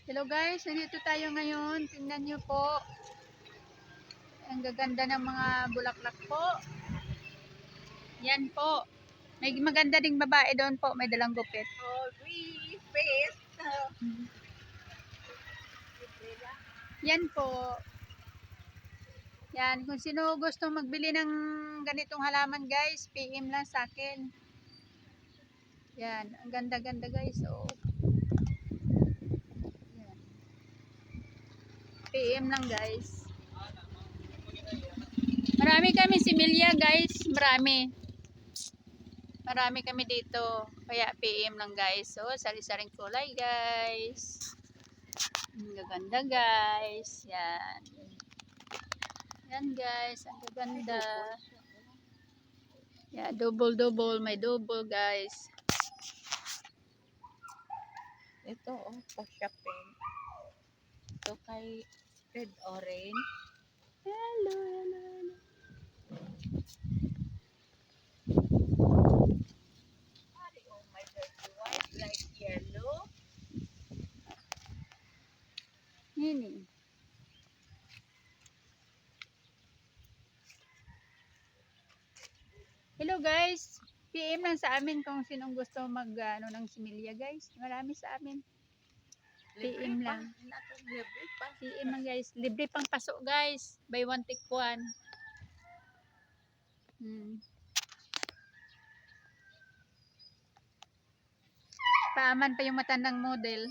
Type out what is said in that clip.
Hello guys, nandito tayo ngayon. Tingnan nyo po. Ang gaganda ng mga bulaklak po. Yan po. May maganda ding babae doon po. May dalang gupit. Oh, face. Yan po. Yan. Kung sino gusto magbili ng ganitong halaman guys, PM lang sa akin. Yan. Ang ganda-ganda guys. Oh. Yan. PM lang guys. Marami kami similya guys. Marami kami dito. Kaya PM lang guys. So, sari-saring kulay guys. Ang gaganda guys. Yan. Yan guys. Ang gaganda. Yeah, double. May double guys. Ito, oh, Pasha Pink. Ito kay Red Orange. Hello. Oh my God, white like yellow. Nini. Hello guys. PM lang sa amin kung sinong gusto ng similya guys. Marami sa amin. PM lang. Libre pa. PM lang guys. Libre pang pasok guys. Buy one take one. Paaman pa yung matandang model.